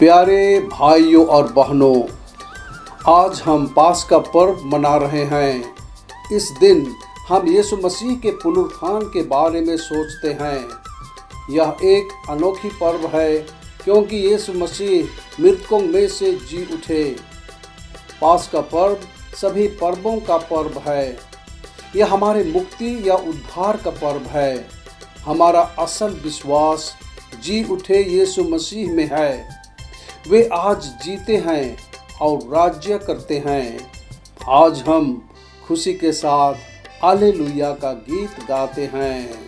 प्यारे भाइयों और बहनों, आज हम पास्का पर्व मना रहे हैं। इस दिन हम यीशु मसीह के पुनरुत्थान के बारे में सोचते हैं। यह एक अनोखी पर्व है क्योंकि यीशु मसीह मृतकों में से जी उठे। पास्का पर्व सभी पर्वों का पर्व है। यह हमारे मुक्ति या उद्धार का पर्व है। हमारा असल विश्वास जी उठे यीशु मसीह में है। वे आज जीते हैं और राज्य करते हैं। आज हम खुशी के साथ हालेलुया का गीत गाते हैं।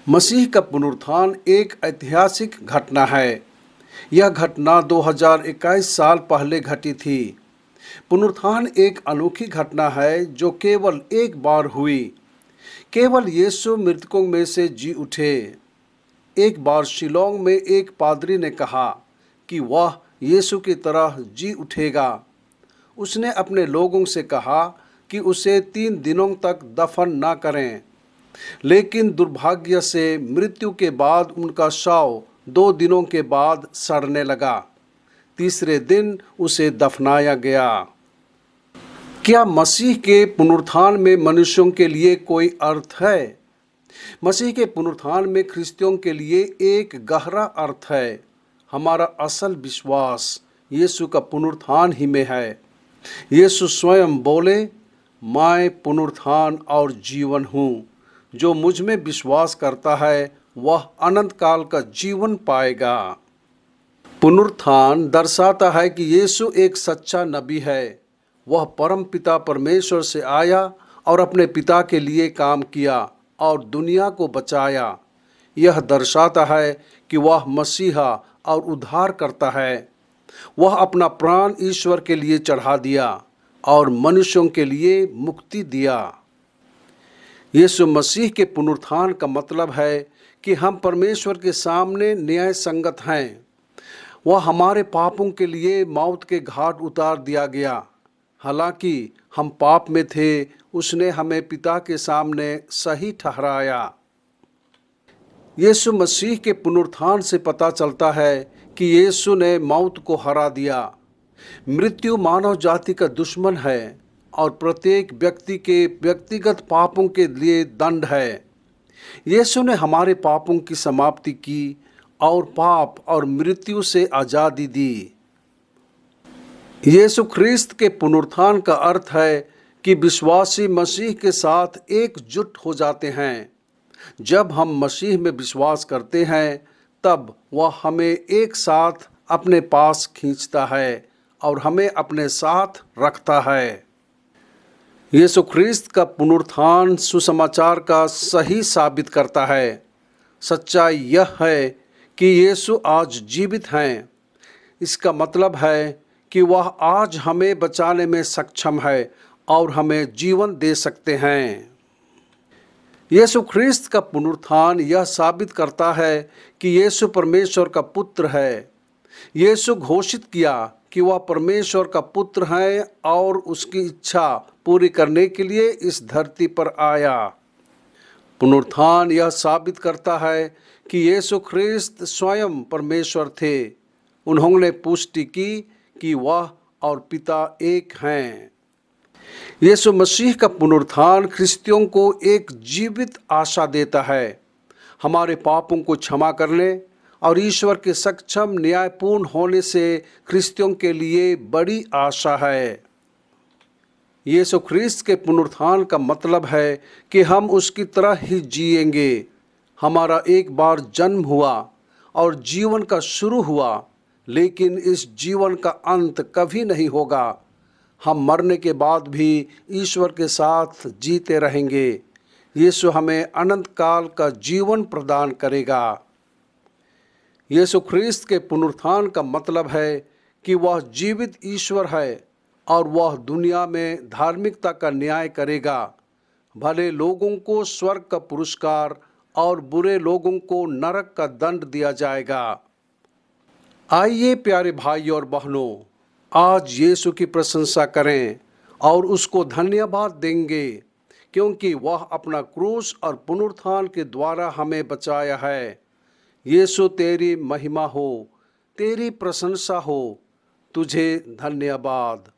मसीह का पुनरुत्थान एक ऐतिहासिक घटना है। यह घटना 2021 साल पहले घटी थी। पुनरुत्थान एक अनोखी घटना है जो केवल एक बार हुई। केवल यीशु मृतकों में से जी उठे। एक बार शिलोंग में एक पादरी ने कहा कि वह यीशु की तरह जी उठेगा। उसने अपने लोगों से कहा कि उसे 3 दिनों तक दफन न करें, लेकिन दुर्भाग्य से मृत्यु के बाद उनका शव 2 दिनों के बाद सड़ने लगा। तीसरे दिन उसे दफनाया गया। क्या मसीह के पुनरुत्थान में मनुष्यों के लिए कोई अर्थ है? मसीह के पुनरुत्थान में ख्रिस्तियों के लिए एक गहरा अर्थ है। हमारा असल विश्वास यीशु का पुनरुत्थान ही में है। यीशु स्वयं बोले, मैं पुनरुत्थान और जीवन हूँ। जो मुझ में विश्वास करता है वह अनंत काल का जीवन पाएगा। पुनरुत्थान दर्शाता है कि यीशु एक सच्चा नबी है। वह परम पिता परमेश्वर से आया और अपने पिता के लिए काम किया और दुनिया को बचाया। यह दर्शाता है कि वह मसीहा और उद्धार करता है। वह अपना प्राण ईश्वर के लिए चढ़ा दिया और मनुष्यों के लिए मुक्ति दिया। यीशु मसीह के पुनरुत्थान का मतलब है कि हम परमेश्वर के सामने न्याय संगत हैं। वह हमारे पापों के लिए मौत के घाट उतार दिया गया। हालांकि हम पाप में थे, उसने हमें पिता के सामने सही ठहराया। यीशु मसीह के पुनरुत्थान से पता चलता है कि यीशु ने मौत को हरा दिया। मृत्यु मानव जाति का दुश्मन है और प्रत्येक व्यक्ति के व्यक्तिगत पापों के लिए दंड है। यीशु ने हमारे पापों की समाप्ति की और पाप और मृत्यु से आज़ादी दी। यीशु ख्रिस्त के पुनरुत्थान का अर्थ है कि विश्वासी मसीह के साथ एकजुट हो जाते हैं। जब हम मसीह में विश्वास करते हैं तब वह हमें एक साथ अपने पास खींचता है और हमें अपने साथ रखता है। यीशु ख्रिस्त का पुनरुत्थान सुसमाचार का सही साबित करता है। सच्चाई यह है कि यीशु आज जीवित हैं। इसका मतलब है कि वह आज हमें बचाने में सक्षम है और हमें जीवन दे सकते हैं। यीशु ख्रिस्त का पुनरुत्थान यह साबित करता है कि यीशु परमेश्वर का पुत्र है। यीशु घोषित किया कि वह परमेश्वर का पुत्र है और उसकी इच्छा पूरी करने के लिए इस धरती पर आया। पुनरुत्थान यह साबित करता है कि यीशु ख्रिस्त स्वयं परमेश्वर थे। उन्होंने पुष्टि की कि वह और पिता एक हैं। यीशु मसीह का पुनरुत्थान ख्रिस्तियों को एक जीवित आशा देता है। हमारे पापों को क्षमा करने और ईश्वर के सक्षम न्यायपूर्ण होने से ख्रिस्तियों के लिए बड़ी आशा है। यीशु ख्रिस्त के पुनरुत्थान का मतलब है कि हम उसकी तरह ही जिएंगे। हमारा एक बार जन्म हुआ और जीवन का शुरू हुआ, लेकिन इस जीवन का अंत कभी नहीं होगा। हम मरने के बाद भी ईश्वर के साथ जीते रहेंगे। यीशु हमें अनंत काल का जीवन प्रदान करेगा। यीशु ख्रिस्त के पुनरुत्थान का मतलब है कि वह जीवित ईश्वर है और वह दुनिया में धार्मिकता का न्याय करेगा। भले लोगों को स्वर्ग का पुरस्कार और बुरे लोगों को नरक का दंड दिया जाएगा। आइए प्यारे भाई और बहनों, आज यीशु की प्रशंसा करें और उसको धन्यवाद देंगे क्योंकि वह अपना क्रूस और पुनरुत्थान के द्वारा हमें बचाया है। यीशु तेरी महिमा हो, तेरी प्रशंसा हो, तुझे धन्यवाद।